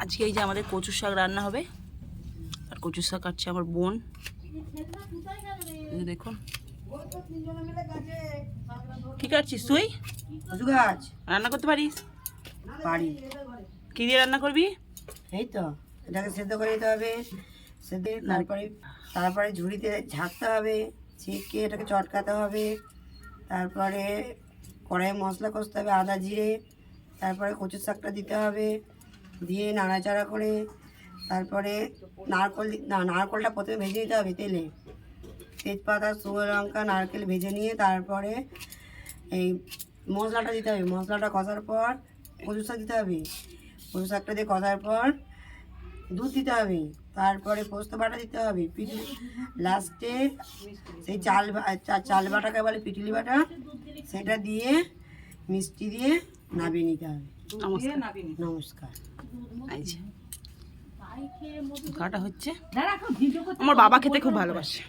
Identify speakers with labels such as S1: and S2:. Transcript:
S1: আজকে এই যে আমাদের কচু শাক রান্না হবে, আর কচু শাক কাটছে আমার বোন। দেখুন কি কাটছিস তুই?
S2: কচু গাছ
S1: রান্না করতে পারিস?
S2: পারি।
S1: কি দিয়ে রান্না করবি?
S2: এই তো এটাকে সেদ্ধ করে দিতে হবে, সেদ্ধ তারপরে ঝুড়িতে ঝাঁকতে হবে, ছেঁকে এটাকে চটকাতে হবে, তারপরে কড়াইয়ে মশলা কষতে হবে, আদা জিরে, তারপরে কচুর শাকটা দিতে হবে, দিয়ে নাড়াচাড়া করে তারপরে নারকোলটা প্রথমে ভেজে নিতে হবে তেলে, তেজপাতা, শুকনো লঙ্কা, নারকেল ভেজে নিয়ে তারপরে এই মশলাটা দিতে হবে। মশলাটা কষার পর কচু শাক দিতে হবে, কচু শাকটা দিয়ে কষার পর দুধ দিতে হবে, তারপরে পোস্ত বাটা দিতে হবে, লাস্টে সেই চাল বাটাকে বলে পিটুলি বাটা, সেটা দিয়ে মিষ্টি দিয়ে নামিয়ে নিতে হবে। নমস্কার।
S1: কাটা হচ্ছে। আমার বাবা খেতে খুব ভালোবাসে।